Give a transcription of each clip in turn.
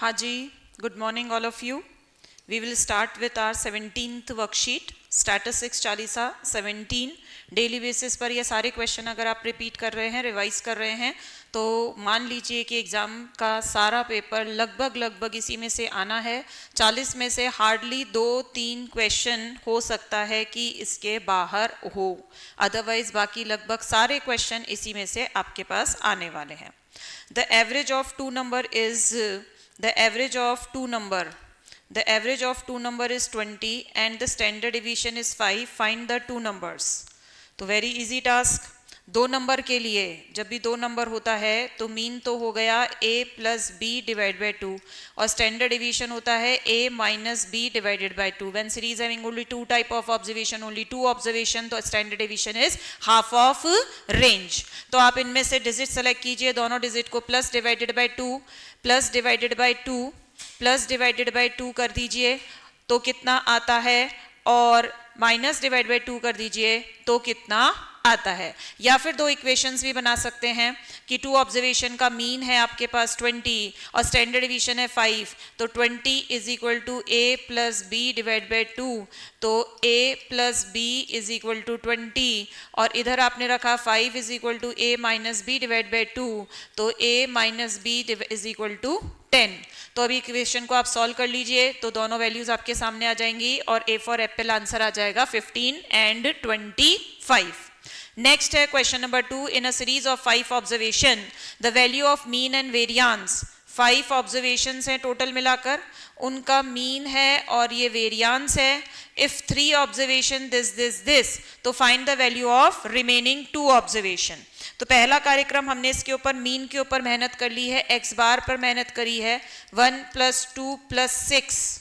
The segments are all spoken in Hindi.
हाँ जी, good morning all of you. We will start with our 17th worksheet, Statistics Chalisa 17. Daily basis पर ये सारे क्वेश्चन अगर आप रिपीट कर रहे हैं, रिवाइज कर रहे हैं, तो मान लीजिए कि एग्ज़ाम का सारा पेपर लगभग इसी में से आना है. 40 में से हार्डली 2-3 क्वेश्चन हो सकता है कि इसके बाहर हो, अदरवाइज बाकी लगभग सारे क्वेश्चन इसी में से आपके पास आने वाले हैं. The average of two number is the average of two number is 20 and the standard deviation is 5. Find the two numbers. तो वेरी इजी टास्क. दो नंबर के लिए जब भी दो नंबर होता है तो मीन तो हो गया a plus B divide by 2 और स्टैंडर्ड डिवीजन होता है a minus B divided by 2. When series having only two type of observation, only two observation, तो standard deviation is half of range. तो आप इनमें से डिजिट सेलेक्ट कीजिए, दोनों डिजिट को plus divided by 2 plus divided by 2 plus divided by 2 कर दीजिए तो कितना आता है, और माइनस डिवाइड बाई 2 कर दीजिए तो कितना आता है. या फिर दो इक्वेशंस भी बना सकते हैं कि टू ऑब्जर्वेशन का मीन है आपके पास 20 और स्टैंडर्ड डिवीजन है 5, तो 20 is equal to a plus B divide by 2, तो a plus b is equal to 20, और इधर आपने रखा 5 is equal to a minus b divide by 2, तो a minus b is equal to 10. तो अभी इक्वेशन को आप सॉल्व कर लीजिए तो दोनों वैल्यूज आपके सामने आ जाएंगी और A फॉर एप्पल आंसर आ जाएगा 15 एंड 25. नेक्स्ट है question number 2. In a series of 5 observation the value of mean and variance. 5 observations हैं टोटल मिलाकर, उनका मीन है और ये वेरियांस है. इफ 3 ऑब्जर्वेशन दिस, तो find the value of remaining 2 observation. तो पहला कार्यक्रम हमने इसके ऊपर मीन के ऊपर मेहनत कर ली है, एक्स बार पर मेहनत करी है. 1 plus 2 plus 6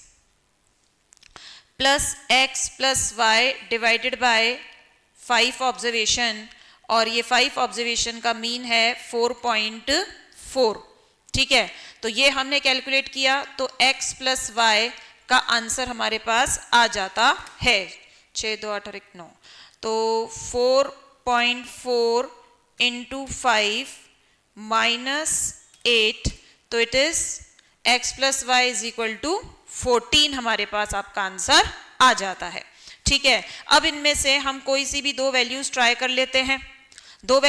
plus x plus y divided by 5 observation, और ये 5 ऑब्जर्वेशन का मीन है 4.4. ठीक है, तो ये हमने कैलकुलेट किया तो x प्लस वाई का आंसर हमारे पास आ जाता है 6 2 8 1 9. तो 4.4 into 5 minus 8, तो it is x plus y is equal to 14 हमारे पास आपका आंसर आ जाता है. ठीक है, अब इनमें से हम कोई सी भी दो वैल्यूज ट्राई कर लेते हैं. तो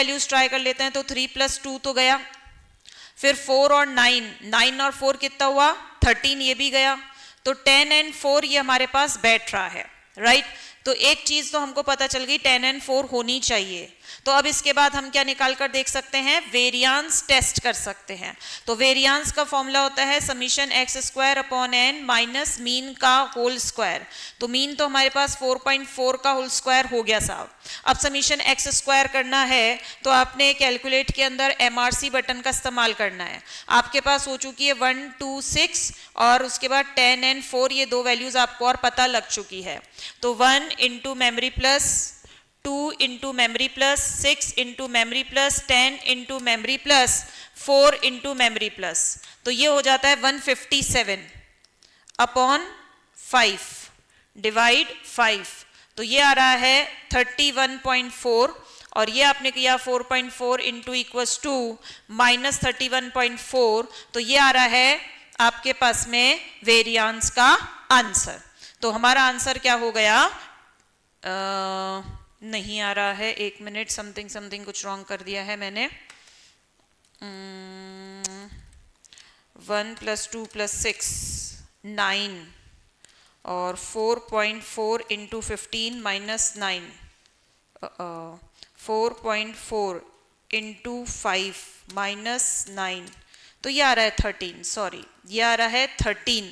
3 प्लस 2 तो गया, फिर 4 और 9 और 4 कितना हुआ 13, ये भी गया. तो 10 एंड 4 ये हमारे पास बैठ रहा है, राइट. तो एक चीज तो हमको पता चल गई 10 एंड 4 होनी चाहिए. तो अब इसके बाद हम क्या निकाल कर देख सकते हैं, वेरियांस टेस्ट कर सकते हैं. तो वेरियांस का फॉर्मूला होता है summation x square upon n minus mean का होल स्क्वायर. तो मीन तो हमारे पास 4.4 का होल स्क्वायर हो गया साहब. अब समीशन एक्स स्क्वायर करना है तो आपने कैलकुलेट के अंदर MRC बटन का इस्तेमाल करना है. आपके पास हो चुकी है 1 2 6 और उसके बाद 10 एंड 4, ये दो वैल्यूज आपको और पता लग चुकी है. तो 1 into memory plus 2 into memory plus 6 into memory plus 10 into memory plus 4 into memory plus, तो ये हो जाता है 157 अपॉन 5 डिवाइड 5, तो ये आ रहा है 31.4, और ये आपने किया 4.4 इंटू इक्वल्स टू माइनस 31.4, तो ये आ रहा है आपके पास में वेरियांस का आंसर. तो हमारा आंसर क्या हो गया, नहीं आ रहा है, 1 मिनट, समथिंग कुछ रॉन्ग कर दिया है मैंने. 1 प्लस 2 प्लस 6 9 और 4.4 इंटू 15 माइनस 9, 4.4 इंटू 5 माइनस 9, तो ये आ रहा है 13. सॉरी, ये आ रहा है 13,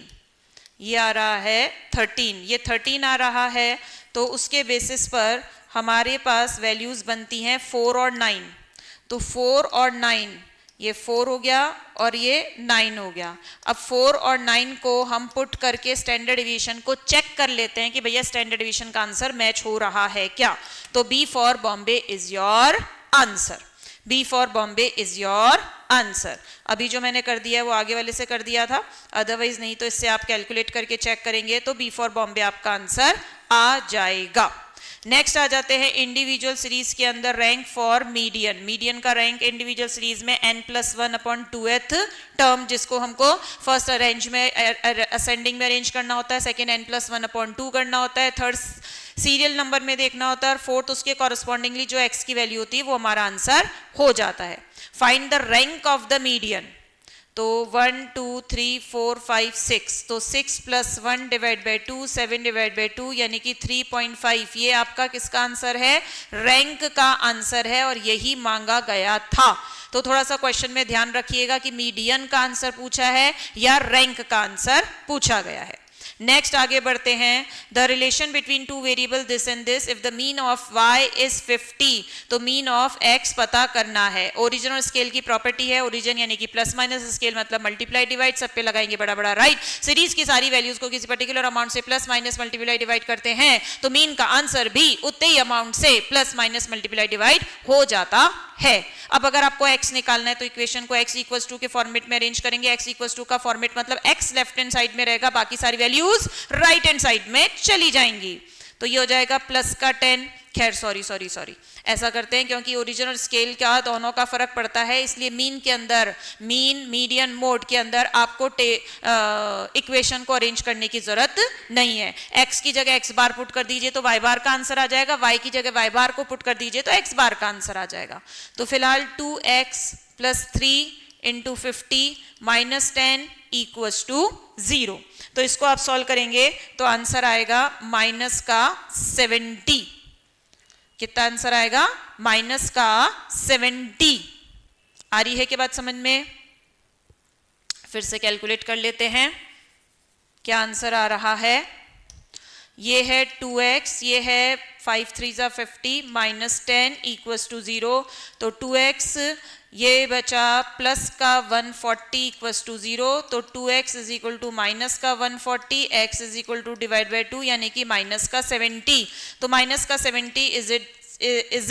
ये आ रहा है 13, ये 13 आ रहा है. तो उसके बेसिस पर हमारे पास वैल्यूज बनती हैं 4 और 9. तो 4 और 9, ये 4 हो गया और ये 9 हो गया. अब 4 और 9 को हम पुट करके स्टैंडर्ड डिवीजन को चेक कर लेते हैं कि भैया स्टैंडर्ड डिवीजन का आंसर मैच हो रहा है क्या. तो B for Bombay is your answer. B for Bombay is your answer. अभी जो मैंने कर दिया है वो आगे वाले से कर दिया था, अदरवाइज नहीं तो इससे आप कैलकुलेट करके चेक करेंगे तो B फॉर बॉम्बे आपका आंसर आ जाएगा. नेक्स्ट आ जाते हैं इंडिविजुअल सीरीज के अंदर रैंक फॉर मीडियन। मीडियन का रैंक इंडिविजुअल सीरीज में n+1/2th टर्म, जिसको हमको फर्स्ट अरेंज में असेंडिंग में अरेंज करना होता है, सेकेंड n+1/2 करना होता है, थर्ड सीरियल नंबर में देखना होता है, और फोर्थ उसके कॉरस्पॉन्डिंगली जो x की वैल्यू होती है वो हमारा आंसर हो जाता है। Find the rank of the median. तो 1 2 3 4 5 6, तो 6 + 1 / 2 7 / 2 यानी कि 3.5, ये आपका किसका आंसर है? रैंक का आंसर है, और यही मांगा गया था। तो थोड़ा सा क्वेश्चन में ध्यान रखिएगा कि मीडियन का आंसर पूछा है या रैंक का आंसर पूछा गया है। नेक्स्ट आगे बढ़ते हैं। The relation between two variable this and this, if the mean of y is 50, तो मीन ऑफ x पता करना है। ओरिजिन और स्केल की प्रॉपर्टी है, ओरिजिन यानी कि प्लस माइनस, स्केल मतलब मल्टीप्लाई डिवाइड, सब पे लगाएंगे बड़ा बड़ा राइट। सीरीज की सारी वैल्यूज को किसी पर्टिकुलर अमाउंट से प्लस माइनस मल्टीप्लाई डिवाइड करते हैं, तो मीन का आंसर भी उतने ही अमाउंट से प्लस माइनस मल्टीप्लाई डिवाइड हो जाता है। अब अगर आपको x निकालना है तो इक्वेशन को x = 2 के फॉर्मेट में अरेंज करेंगे। x = 2 का फॉर्मेट मतलब x लेफ्ट हैंड साइड में रहेगा, बाकी सारी वैल्यूज राइट हैंड साइड में चली जाएंगी। तो ये हो जाएगा प्लस का 10, खैर सॉरी ऐसा करते हैं क्योंकि ओरिजिन और स्केल का दोनों का फर्क पड़ता है, इसलिए मीन के अंदर, मीन मीडियन मोड के अंदर आपको इक्वेशन को अरेंज करने की जरूरत नहीं है। x की जगह x बार पुट कर दीजिए तो y बार का आंसर आ जाएगा, y की जगह y बार को पुट कर दीजिए तो x बार का आंसर आ जाएगा। तो फिलहाल 2x + 3 × 50 - 10 = 0। तो इसको आप सॉल्व करेंगे तो आंसर आएगा -70। कितना आंसर आएगा? -70। आ रही है क्या बात समझ में? फिर से कैलकुलेट कर लेते हैं क्या आंसर आ रहा है। ये है 2x, ये है 5 3 = 50 - 10 = 0। तो 2x ये बचा प्लस का 140 = 0, तो 2x = माइनस का 140, x = /2 यानी कि -70। तो -70 is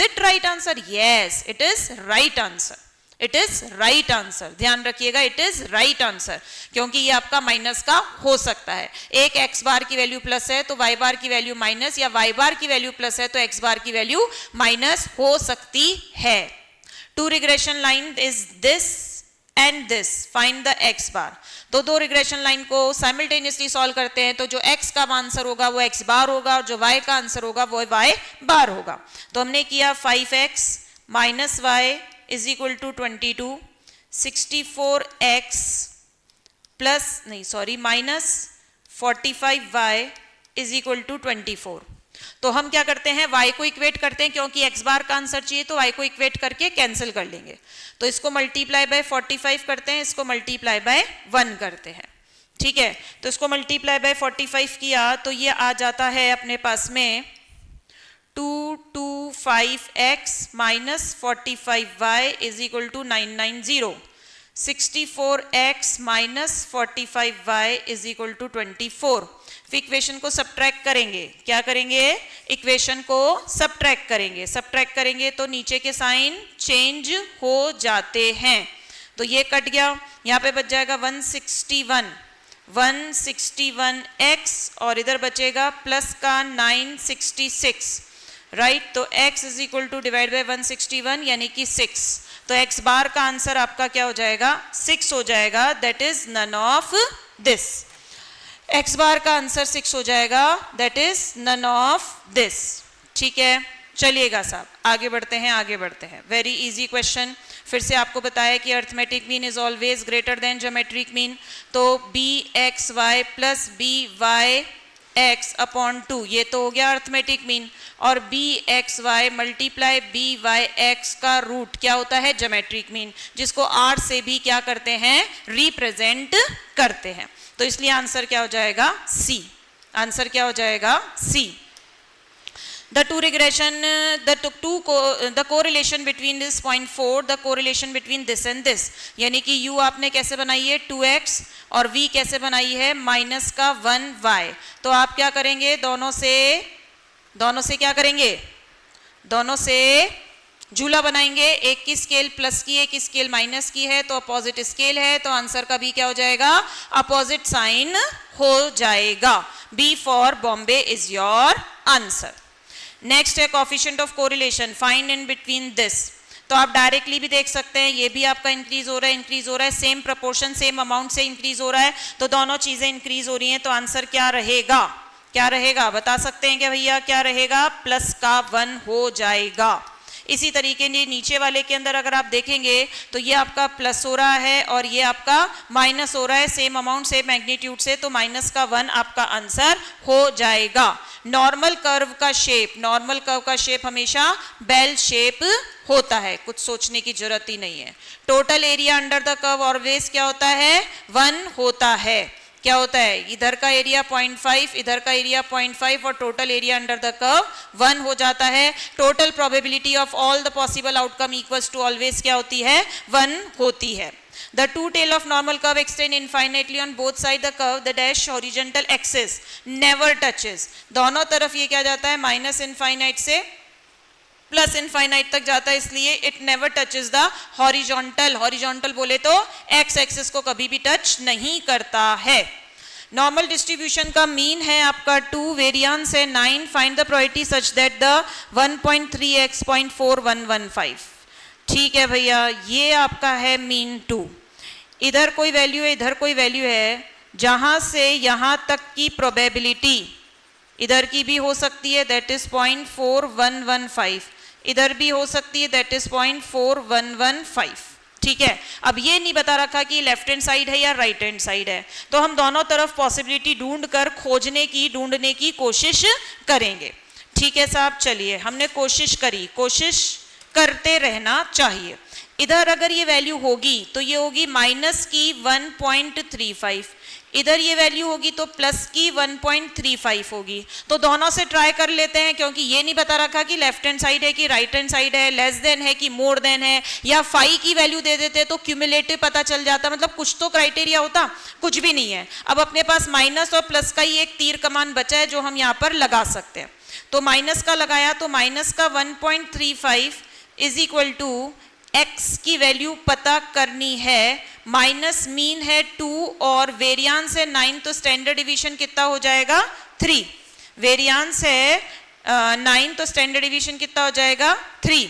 it right answer? Yes, it is right answer, it is right answer. ध्यान रखिएगा, इट इज राइट आंसर, क्योंकि ये आपका माइनस का हो सकता है। एक x बार की वैल्यू प्लस है तो y बार की वैल्यू माइनस, या y बार की वैल्यू प्लस है तो x बार की वैल्यू माइनस हो सकती है। Two regression line is this and this, find the x bar. तो दो रिग्रेशन लाइन को साइमल्टेनियसली सॉल्व करते हैं तो जो x का आंसर होगा वो x बार होगा, और जो y का आंसर होगा वो y बार होगा। तो हमने किया 5x - y = 22, 64x -45y = 24। तो हम क्या करते हैं, y को इक्वेट करते हैं, क्योंकि x बार का आंसर चाहिए तो y को इक्वेट करके कैंसिल कर लेंगे। तो इसको मल्टीप्लाई बाय 45 करते हैं, इसको मल्टीप्लाई बाय 1 करते हैं, ठीक है। तो इसको मल्टीप्लाई बाय 45 किया तो ये आ जाता है अपने पास में 225x - 45y = 990, 64x - 45y = 24। फिर इक्वेशन को सब्ट्रैक्ट करेंगे। क्या करेंगे? इक्वेशन को सब्ट्रैक्ट करेंगे। सब्ट्रैक्ट करेंगे तो नीचे के साइन चेंज हो जाते हैं, तो ये कट गया, यहाँ पे बच जाएगा 161x, और इधर बचेगा प्लस का 966, राइट। तो x = 161 यानी कि 6। तो x बार का आंसर आपका क्या हो जाएगा? 6 हो जाएगा, that is none of this. x bar का आंसर 6 हो जाएगा, that is none of this, ठीक है। चलिएगा साहब, आगे बढ़ते हैं। Very easy question. फिर से आपको बताया कि arithmetic mean is always greater than geometric mean. तो bxy + byx/2, ये तो हो गया अर्थमेटिक मीन, और bxy × byx का रूट क्या होता है? ज्योमेट्रिक मीन, जिसको r से भी क्या करते हैं? रिप्रेजेंट करते हैं। तो इसलिए आंसर क्या हो जाएगा? सी। आंसर क्या हो जाएगा? सी। The correlation between this point 4, the correlation between this and this, यानी कि u आपने कैसे बनाई है? 2x, और v कैसे बनाई है? -1y। तो आप क्या करेंगे? दोनों से क्या करेंगे? दोनों से झूला बनाएंगे। एक की स्केल प्लस की, एक की स्केल माइनस की है, तो अपोजिट स्केल है, तो आंसर का भी क्या हो जाएगा? अपोजिट साइन हो जाएगा। B for Bombay is your answer. Next है coefficient of correlation, find in between this. तो आप डायरेक्टली भी देख सकते हैं, ये भी आपका इंक्रीज हो रहा है, सेम प्रोपोर्शन सेम अमाउंट से इंक्रीज हो रहा है, तो दोनों चीजें इंक्रीज हो रही हैं, तो आंसर क्या रहेगा? क्या रहेगा बता सकते हैं क्या भैया? क्या रहेगा? प्लस का 1 हो जाएगा। इसी तरीके से नीचे वाले के अंदर अगर आप देखेंगे तो ये आपका प्लस हो रहा है और ये आपका माइनस हो रहा है, सेम अमाउंट सेम मैग्नीट्यूड से, तो माइनस का 1 आपका आंसर हो जाएगा। नॉर्मल कर्व का शेप हमेशा बेल शेप होता है, कुछ सोचने की जरूरत ही नहीं है। Total area under the curve always क्या होता है? 1 होता है। क्या होता है? इधर का एरिया 0.5, इधर का एरिया 0.5 और total area under the curve 1 हो जाता है। Total probability of all the possible outcome equals to always क्या होती है? 1 होती है। The two tail of normal curve extend infinitely on both sides the curve. The dash horizontal axis never touches. दोनों तरफ ये क्या जाता है? माइनस इनफाइनाइट से प्लस इनफाइनाइट तक जाता है, इसलिए it never touches the horizontal बोले तो एक्स एक्सिस को कभी भी टच नहीं करता है। नॉर्मल डिस्ट्रीब्यूशन का मीन है आपका 2, वेरिएंस है 9, find the probability such that the 1.3x 0.4115। ठीक है भैया, ये आपका है मीन 2। इधर कोई वैल्यू है, इधर कोई वैल्यू है, जहां से यहां तक की प्रोबेबिलिटी इधर की भी हो सकती है, दैट इज 0.4115, इधर भी हो सकती है, दैट इज 0.4115। ठीक है, अब ये नहीं बता रखा कि लेफ्ट हैंड साइड है या राइट हैंड साइड है, तो हम दोनों तरफ पॉसिबिलिटी ढूंढकर ढूंढने की कोशिश करेंगे। ठीक है साहब, चलिए हमने कोशिश करी, कोशिश करते रहना चाहिए। इधर अगर ये वैल्यू होगी तो ये होगी माइनस की 1.35, इधर ये वैल्यू होगी तो प्लस की 1.35 होगी। तो दोनों से ट्राई कर लेते हैं, क्योंकि ये नहीं बता रखा कि लेफ्ट हैंड साइड है कि राइट हैंड साइड है, लेस देन है कि मोर देन है, या फाई की वैल्यू दे देते तो क्यूमुलेटिव पता चल जाता, मतलब कुछ तो क्राइटेरिया होता, कुछ भी नहीं है। अब अपने पास माइनस और प्लस का ही एक तीर कमान बचा है जो हम यहाँ पर लगा सकते हैं। तो माइनस का लगाया तो माइनस का 1.35 इज इक्वल टू x की वैल्यू पता करनी है, माइनस मीन है 2 और वेरिएंस है 9, तो स्टैंडर्ड डिवीजन कितना हो जाएगा? 3। वेरिएंस है 9 तो स्टैंडर्ड डिवीजन कितना हो जाएगा? 3।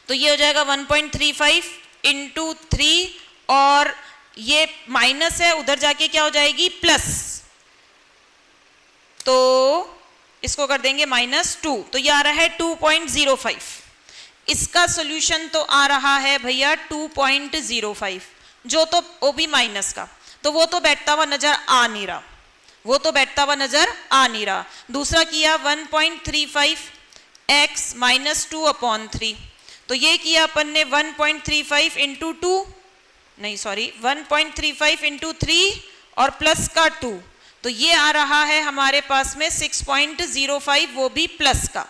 तो ये हो जाएगा 1.35 इंटू 3, और ये माइनस है, उधर जाके क्या हो जाएगी? प्लस, तो इसको कर देंगे -2, तो ये आ रहा है 2.05। इसका सॉल्यूशन तो आ रहा है भैया 2.05, जो तो वो भी माइनस का, तो वो तो बैठता हुआ नजर आ नहीं रहा, वो तो बैठता हुआ नजर आ नहीं रहा। दूसरा किया 1.35 x -2/3, तो ये किया अपन ने 1.35 इंटू 2, नहीं सॉरी 1.35 इंटू 3 और प्लस का 2, तो ये आ रहा है हमारे पास में 6.05, वो भी प्लस का।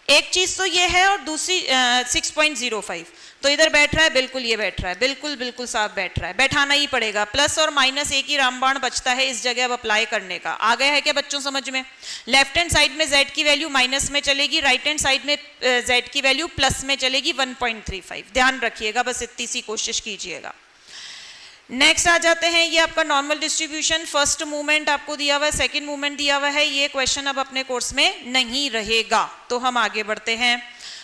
एक चीज तो ये है और दूसरी 6.05, तो इधर बैठ रहा है, बिल्कुल ये बैठ रहा है, बिल्कुल साफ बैठ रहा है, बैठाना ही पड़ेगा। प्लस और माइनस एक ही रामबाण बचता है इस जगह अब अप्लाई करने का। आ गया है क्या बच्चों समझ में? लेफ्ट हैंड साइड में z की वैल्यू माइनस में चलेगी, राइट हैंड साइड में z की वैल्यू प्लस में चलेगी 1.35। ध्यान रखिएगा, बस इतनी सी कोशिश कीजिएगा। नेक्स्ट आ जाते हैं, ये आपका नॉर्मल डिस्ट्रीब्यूशन, फर्स्ट मूवमेंट आपको दिया हुआ है, सेकंड मूवमेंट दिया हुआ है, ये क्वेश्चन अब अपने कोर्स में नहीं रहेगा, तो हम आगे बढ़ते हैं।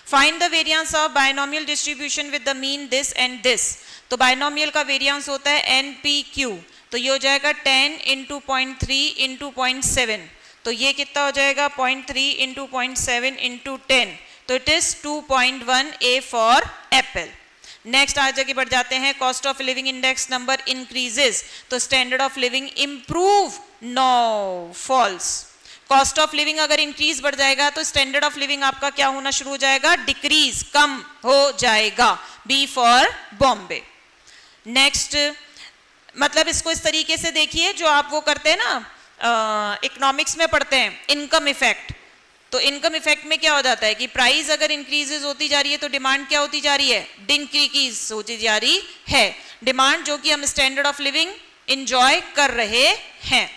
Find the variance of binomial distribution with the mean this and this. तो बायनोमियल का वेरिएंस होता है NPQ, तो ये हो जाएगा 10 इंटू 0.3 इंटू 0.7, तो ये कितना हो जाएगा? 0.3 इंटू 0.7 इंटू 10, तो it is 2.1 A for apple. Next आज आगे बढ़ जाते हैं, cost of living index number increases, तो standard of living improve, no falls. Cost of living अगर इंक्रीज बढ़ जाएगा तो स्टैंडर्ड ऑफ लिविंग आपका क्या होना शुरू हो जाएगा? डिक्रीज, कम हो जाएगा, बी फॉर बॉम्बे। नेक्स्ट, मतलब इसको इस तरीके से देखिए, जो आप वो करते हैं ना इकोनॉमिक्स में पढ़ते हैं, इनकम इफेक्ट। तो इनकम इफेक्ट में क्या हो जाता है कि प्राइस अगर इंक्रीजेस होती जा रही है तो डिमांड क्या होती जा रही है? डिक्रीज होती जा रही है। डिमांड जो कि हम स्टैंडर्ड ऑफ लिविंग एंजॉय कर रहे हैं।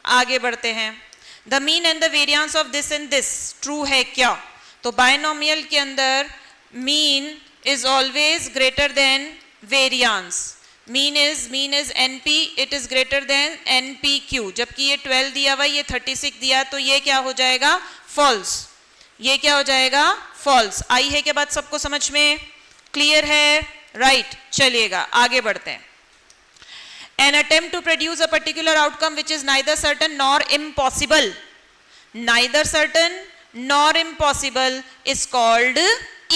आगे बढ़ते हैं, the mean and the variance of this and this true है क्या? तो बायनोमियल के अंदर mean is always greater then variance. Mean is NP, it is greater than NPQ, जबकि ये 12 दिया हुआ, ये 36 दिया, तो ये क्या हो जाएगा? फॉल्स। ये क्या हो जाएगा, फॉल्स। आई है के बाद सबको समझ में क्लियर है, राइट। चलिएगा आगे बढ़ते हैं। An attempt to produce a particular outcome which is neither certain nor impossible, neither certain nor impossible is called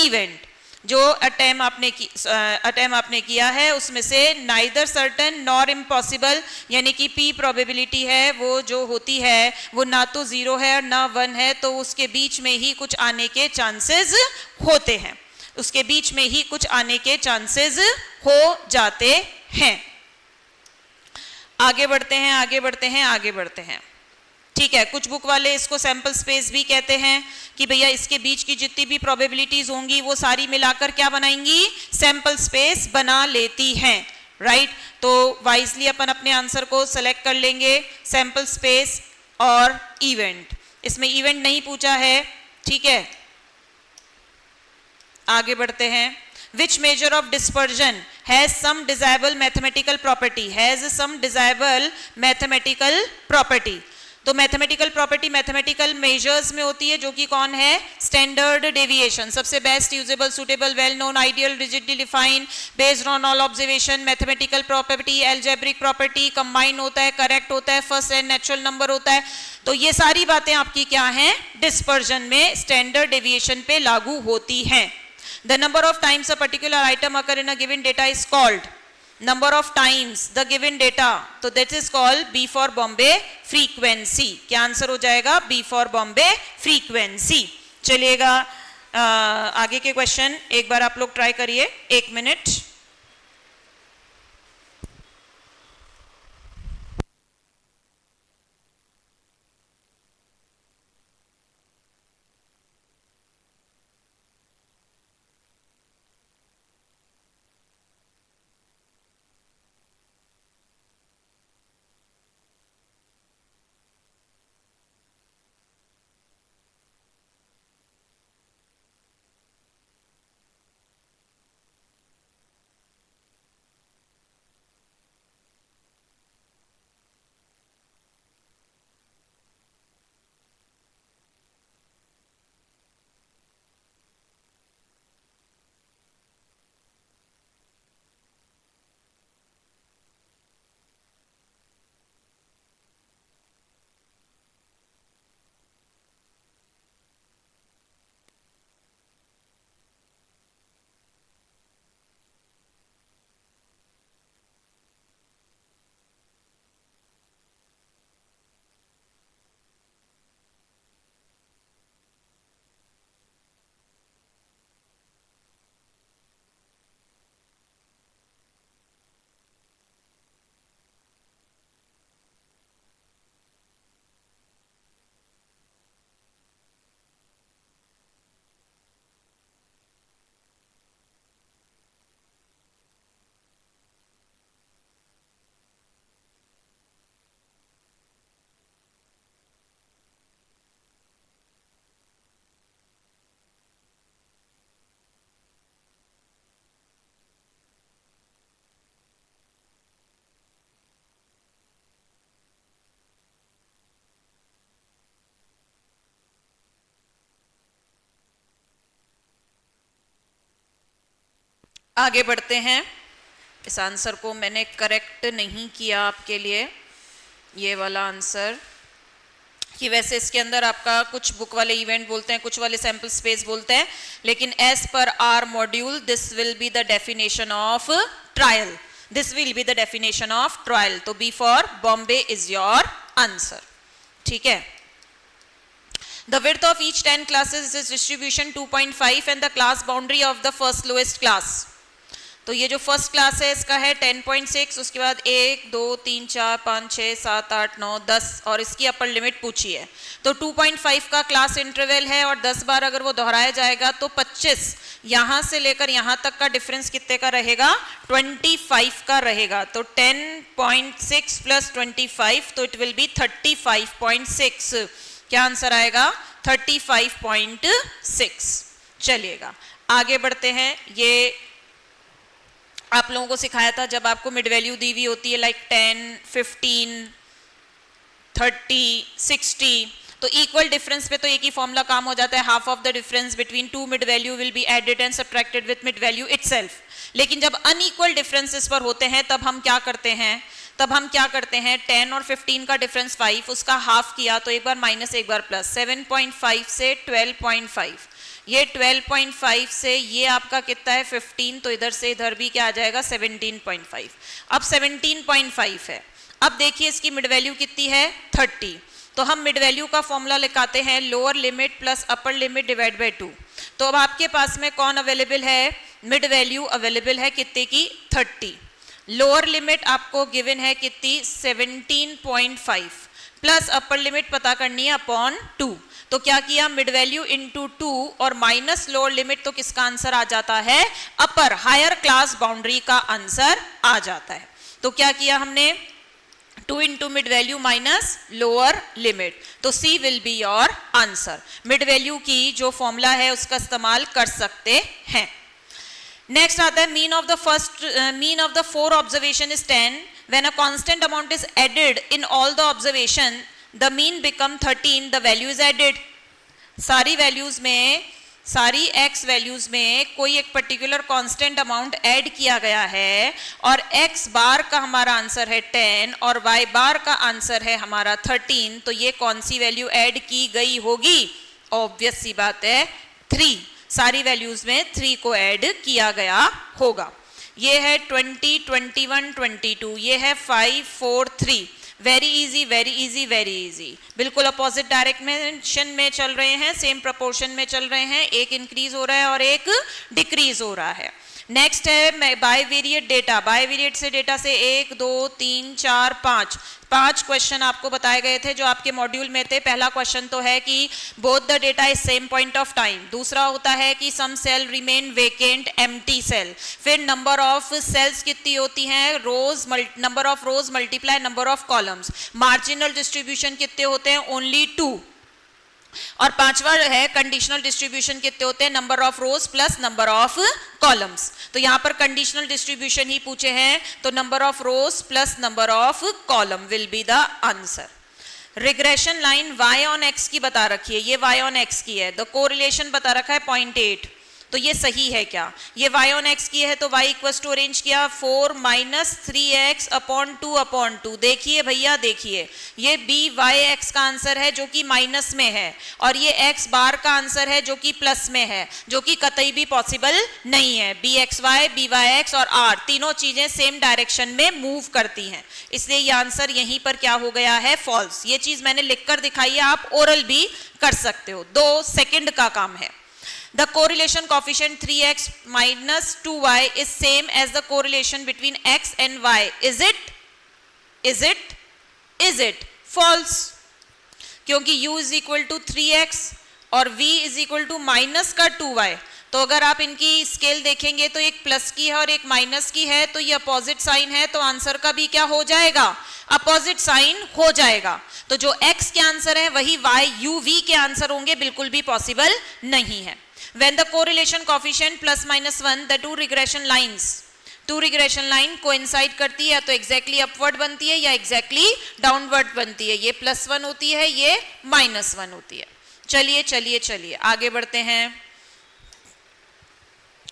event. जो अटेम्प्ट आपने किया है उसमें से neither certain nor impossible यानी कि P प्रोबेबिलिटी है वो जो होती है वो ना तो 0 है और ना 1 है, तो उसके बीच में ही कुछ आने के चांसेस होते हैं, उसके बीच में ही कुछ आने के चांसेस हो जाते हैं। आगे बढ़ते हैं, आगे बढ़ते हैं, आगे बढ़ते हैं। ठीक है, कुछ बुक वाले इसको सैंपल स्पेस भी कहते हैं कि भैया इसके बीच की जितनी भी प्रोबेबिलिटीज होंगी वो सारी मिलाकर क्या बनाएंगी, सैंपल स्पेस बना लेती हैं, राइट। तो वाइजली अपन अपने आंसर को सेलेक्ट कर लेंगे, सैंपल स्पेस और इवेंट। इसमें इवेंट नहीं पूछा है, ठीक है। आगे बढ़ते हैं। Which measure of dispersion has some desirable mathematical property? Has some desirable mathematical property. तो मैथमेटिकल प्रॉपर्टी मैथमेटिकल मेजर्स में होती है, जो कि कौन है, स्टैंडर्ड डेविएशन, सबसे best, usable, suitable, well known, ideal, rigidly defined, based on all observation. Mathematical property algebraic property, combine होता है, करेक्ट होता है, फर्स्ट एंड नेचुरल नंबर होता है। तो ये सारी बातें आपकी क्या हैं, डिस्पर्जन में स्टैंडर्ड डेविएशन पे लागू होती हैं। The number of times a particular item occur in a given data is called, number of times the given data, तो that is called B for Bombay frequency। क्या आंसर हो जाएगा, B for Bombay frequency। चलिएगा आगे के क्वेश्चन एक बार आप लोग ट्राई करिए, 1 मिनट। आगे बढ़ते हैं। इस आंसर को मैंने करेक्ट नहीं किया आपके लिए, ये वाला आंसर, कि वैसे इसके अंदर आपका कुछ बुक वाले इवेंट बोलते हैं, कुछ वाले सैंपल स्पेस बोलते हैं, लेकिन as per our module this will be the definition of trial, this will be the definition of trial. तो B for Bombay is your answer, ठीक है। The width of each 10 classes is distribution 2.5 and the class boundary of the first lowest class. तो ये जो फर्स्ट क्लास है इसका है 10.6, उसके बाद 1 2 3 4 5 6 7 8 9 10 और इसकी अपर लिमिट पूछी है। तो 2.5 का क्लास इंटरवल है और 10 बार अगर वो दोहराया जाएगा तो 25 यहाँ से लेकर यहाँ तक का डिफरेंस कितने का रहेगा, 25 का रहेगा। तो 10.6 प्लस 25 तो इट विल बी 35.6। क्या आंसर आएगा, 35.6। चलिएगा आगे बढ़ते हैं। ये आप लोगों को सिखाया था जब आपको मिड वैल्यू दी हुई होती है लाइक 10, 15, 30, 60, तो इक्वल डिफरेंस पे तो एक ही फॉर्मूला काम हो जाता है, half of the difference between two mid value will be added and subtracted with mid value itself. लेकिन जब अनइक्वल डिफरेंसेस पर होते हैं तब हम क्या करते हैं, 10 और 15 का डिफरेंस 5, उसका हाफ किया तो एक बार माइनस एक बार प्लस, 7.5 से 12.5, ये 12.5 से ये आपका कितना है 15, तो इधर से इधर भी क्या आ जाएगा 17.5। अब 17.5 है, अब देखिए इसकी मिड वैल्यू कितनी है 30, तो हम मिड वैल्यू का फॉर्मूला लगाते हैं lower limit plus upper limit divide by 2। तो अब आपके पास में कौन अवेलेबल है, मिड वैल्यू अवेलेबल है कितने की 30, लोअर लिमिट आपको गिवन है कितनी 17.5 प्लस अपर लिमिट पता करनी है अपॉन 2। तो क्या किया, मिड वैल्यू इंटू 2 और माइनस लोअर लिमिट, तो किसका आंसर आ जाता है, अपर हायर क्लास बाउंड्री का आंसर आ जाता है। तो क्या किया हमने 2 into mid value minus lower limit, तो C will be your answer. Mid value की जो फॉर्मूला है उसका इस्तेमाल कर सकते हैं। नेक्स्ट आता है mean of the 4 observation is 10, when a constant amount is added in all the observation the mean become 13, the value is added. सारी वैल्यूज में, सारी x वैल्यूज में कोई एक पर्टिकुलर कांस्टेंट अमाउंट ऐड किया गया है और x बार का हमारा आंसर है 10 और y बार का आंसर है हमारा 13, तो ये कौन सी वैल्यू ऐड की गई होगी, ऑब्वियस सी बात है 3, सारी वैल्यूज में 3 को ऐड किया गया होगा। ये है 20, 21, 22, ये है 5, 4, 3। Very easy very easy very easy, बिल्कुल अपोजिट डायरेक्शन में चल रहे हैं, सेम प्रोपोर्शन में चल रहे हैं, एक इंक्रीज हो रहा है और एक डिक्रीज हो रहा है। नेक्स्ट है बायवेरिएट डेटा, बायवेरिएट से डेटा से 1, 2, 3, 4, 5 क्वेश्चन आपको बताए गए थे जो आपके मॉड्यूल में थे। पहला क्वेश्चन तो है कि both the data is same point of time, दूसरा होता है कि some cell remain vacant empty cell, फिर नंबर ऑफ सेल्स कितनी होती हैं, number of rows multiply number of columns, marginal distribution कितने होते हैं ओनली 2, और पांचवा है कंडीशनल डिस्ट्रीब्यूशन कितने होते हैं, number of rose plus number of columns. तो यहां पर कंडीशनल डिस्ट्रीब्यूशन ही पूछे हैं, तो number of rose plus number of column will be the answer. Regression line y on x की बता रखी है, ये y ऑन x की है, द कोरिलेशन बता रखा है 0.8, तो ये सही है क्या, ये y ऑन x की है तो y इक्वल्स टू अरेंज किया 4 माइनस 3x अपॉन 2। देखिए भैया देखिए, ये by(x) का आंसर है जो कि माइनस में है, और ये x बार का आंसर है जो कि प्लस में है, जो कि कतई भी पॉसिबल नहीं है। bxy, byx और r तीनों चीजें सेम डायरेक्शन में मूव करती हैं, इसलिए ये आंसर यहीं पर क्या हो गया है, फॉल्स। ये चीज मैंने लिखकर दिखाई है, आप ओरल भी कर सकते हो, 2 सेकंड का काम है। The correlation coefficient 3x minus 2y is same as the correlation between x and y. Is it? Is it? Is it? False. क्योंकि u is equal to 3x और v is equal to minus का 2y, तो अगर आप इनकी स्केल देखेंगे तो एक प्लस की है और एक माइनस की है, तो ये अपोजिट साइन है, तो आंसर का भी क्या हो जाएगा, अपोजिट साइन हो जाएगा। तो जो x के आंसर है वही y u v के आंसर होंगे, बिल्कुल भी पॉसिबल नहीं है। When the correlation coefficient plus minus 1, the two regression line coincide करती है, तो exactly upward बनती है या exactly downward बनती है, ये +1 होती है, ये -1 होती है। चलिए चलिए चलिए आगे बढ़ते हैं।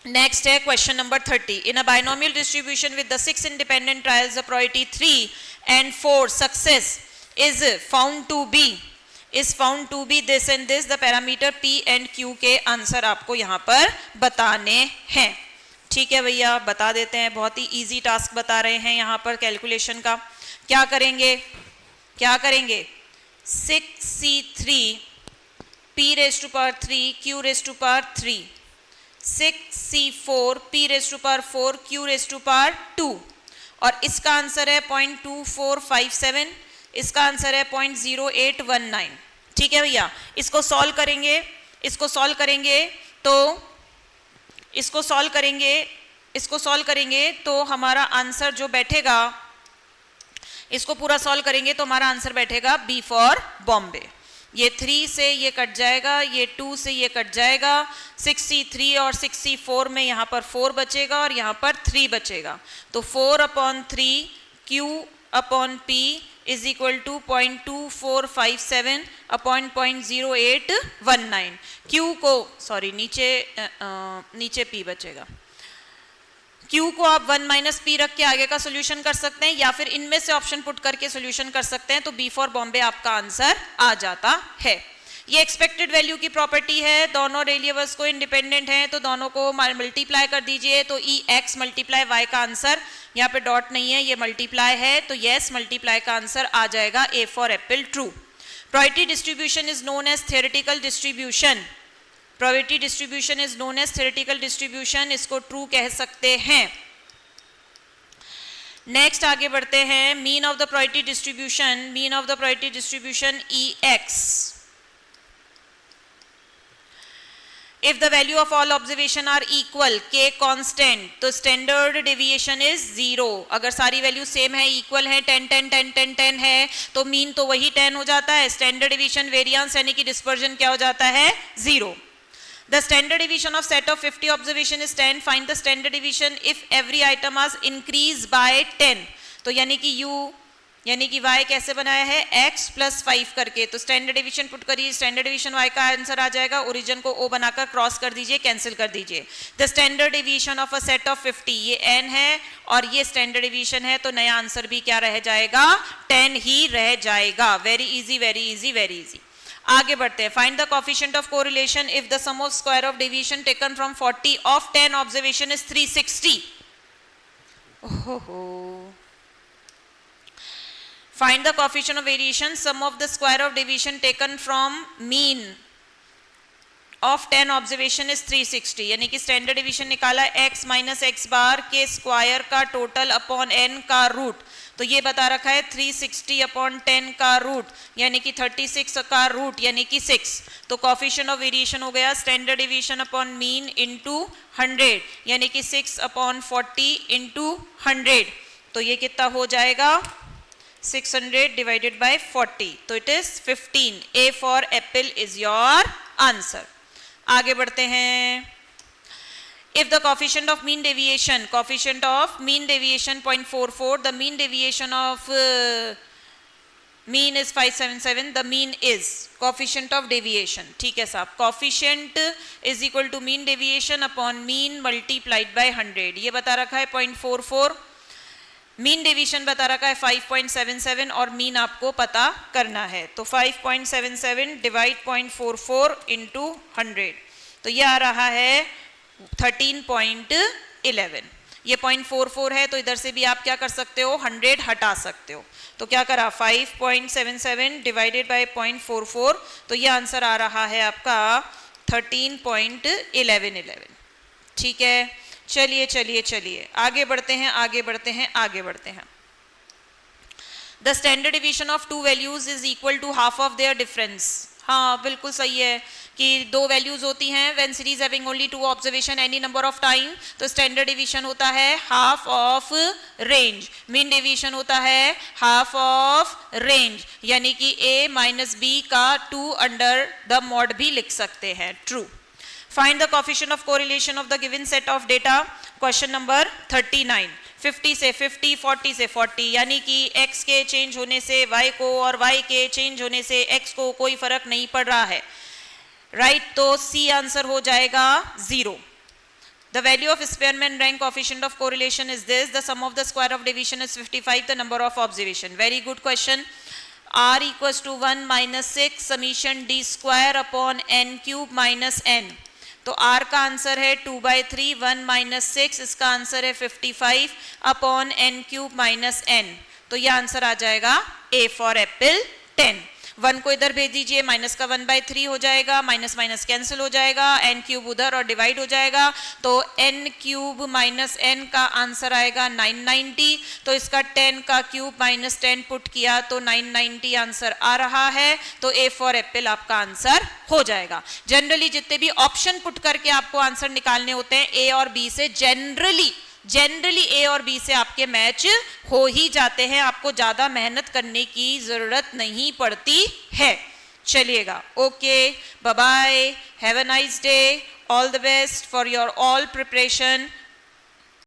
नेक्स्ट है question number 30। In a binomial distribution with the 6 independent trials the probability 3 and 4 success is found to be this and this, the parameter p and q के आंसर आपको यहाँ पर बताने हैं। ठीक है भैया, बता देते हैं, बहुत ही इजी टास्क बता रहे हैं यहाँ पर कैलकुलेशन का। क्या करेंगे 6c3 p raised to power 3 q raised to power 3, 6c4 p raised to power 4 q raised to power 2, और इसका आंसर है 0.2457, इसका आंसर है 0.0819। ठीक है भैया, इसको सॉल्व करेंगे तो हमारा आंसर जो बैठेगा, इसको पूरा सॉल्व करेंगे तो हमारा आंसर बैठेगा B फॉर बॉम्बे। ये 3 से ये कट जाएगा, ये 2 से ये कट जाएगा, 6c3 और 6c4 में यहाँ पर 4 बचेगा और यहाँ पर 3 बचेगा, तो 4/3 q/p is equal to 0.2457 upon 0.0819। Q को सॉरी नीचे P बचेगा। Q को आप 1 माइनस पी रख के आगे का सोल्यूशन कर सकते हैं या फिर इनमें से ऑप्शन पुट करके सोल्यूशन कर सकते हैं, तो B फॉर बॉम्बे आपका आंसर आ जाता है। ये एक्सपेक्टेड वैल्यू की प्रॉपर्टी है, दोनों वेरिएबल्स को इंडिपेंडेंट हैं तो दोनों को मल्टीप्लाई कर दीजिए, तो ई एक्स मल्टीप्लाई वाई का आंसर, यहाँ पे डॉट नहीं है ये मल्टीप्लाई है, तो यस मल्टीप्लाई का आंसर आ जाएगा A for apple true. Probability distribution is known as theoretical distribution. Probability distribution is known as theoretical distribution, इसको ट्रू कह सकते हैं। नेक्स्ट आगे बढ़ते हैं, mean of the probability distribution, mean of the probability distribution E X. If the value of all observation are equal, k constant, तो standard deviation is 0। अगर सारी वैल्यू सेम है, इक्वल है, 10 10 10 10 10 है, तो मीन तो वही 10 हो जाता है। स्टैंडर्ड डिवीजन वेरिएंस यानी कि डिस्पर्जन क्या हो जाता है? 0। The standard deviation of set of 50 observation is 10. Find the standard deviation if every item has increased by 10। तो यानी कि u यानी कि y कैसे बनाया है? x प्लस 5 करके, तो स्टैंडर्ड डिवीजन पुट करिए, स्टैंडर्ड डिवीजन y का आंसर आ जाएगा। ओरिजिन को o बनाकर क्रॉस कर दीजिए, कैंसिल कर दीजिए। The standard division of a set of 50, ये n है और ये स्टैंडर्ड डिवीजन है, तो नया आंसर भी क्या रह जाएगा? 10 ही रह जाएगा। Very easy very easy very easy. आगे बढ़ते हैं, find the coefficient of correlation if the sum of square of deviation taken from 40 of 10 observation is 360। ओहो, find the coefficient of variation, sum of the square of deviation taken from mean of 10 observation is 360। यानी कि स्टैंडर्ड डिवीजन निकाला x माइनस एक्स बार के स्क्वायर का टोटल अपॉन n का रूट, तो ये बता रखा है 360 अपॉन 10 का रूट यानी कि 36 का रूट यानी कि 6। तो कोएफिशिएंट ऑफ वेरिएशन हो गया standard division upon mean into 100 यानी कि 6 अपॉन 40 इनटू 100, तो ये कितना हो जाएगा? 600 divided by 40, तो it is 15। A for apple is your answer। आगे बढ़ते हैं, if the coefficient of mean deviation 0.44, the mean deviation of mean is 577, the mean is coefficient of deviation। ठीक है साहब, coefficient is equal to mean deviation upon mean multiplied by 100। ये बता रखा है 0.44, मीन डेविएशन बता रखा है 5.77 और मीन आपको पता करना है, तो 5.77 डिवाइड 0.44 इंटू 100, तो ये आ रहा है 13.11। ये 0.44 है तो इधर से भी आप क्या कर सकते हो? 100 हटा सकते हो, तो क्या करा? 5.77 डिवाइडेड बाय 0.44, तो ये आंसर आ रहा है आपका 13.11। ठीक है, चलिए चलिए चलिए आगे बढ़ते हैं आगे बढ़ते हैं आगे बढ़ते हैं। The standard division of two values is equal to half of their difference. हाँ बिल्कुल सही है कि दो वैल्यूज होती हैं, when series having only two observation any number of time, तो स्टैंडर्ड डिवीजन होता है half of range, mean division होता है हाफ ऑफ रेंज, यानी कि a माइनस बी का 2 अंडर द मॉड भी लिख सकते हैं। True. Find the coefficient of correlation of the given set of data, question number 39। 50 से 50, 40 से 40, यानी कि x के चेंज होने से y को और y के चेंज होने से x को कोई फर्क नहीं पड़ रहा है, राइट? तो C आंसर हो जाएगा 0। The value of Spearman rank coefficient of correlation is this, the sum of the square of deviation is 55, the number of observation। Very good question। R equals to 1 minus 6 summation d square upon n cube minus n, तो R का आंसर है 2/3, 1 माइनस 6, इसका आंसर है 55 upon n cube minus n, तो ये आंसर आ जाएगा A फॉर एप्पल 10। 1 को इधर भेज दीजिए, माइनस का 1/3 हो जाएगा, माइनस माइनस कैंसिल हो जाएगा, n क्यूब उधर और डिवाइड हो जाएगा, तो n क्यूब माइनस n का आंसर आएगा 990, तो इसका 10 का क्यूब माइनस 10 पुट किया तो 990 आंसर आ रहा है, तो A फॉर एप्पल आपका आंसर हो जाएगा। जनरली जितने भी ऑप्शन पुट करके आपको आंसर निकालने होते हैं A और B से जनरली A और B से आपके मैच हो ही जाते हैं, आपको ज्यादा मेहनत करने की जरूरत नहीं पड़ती है। चलिएगा, okay, bye bye, have a nice day, all the best for your all preparation.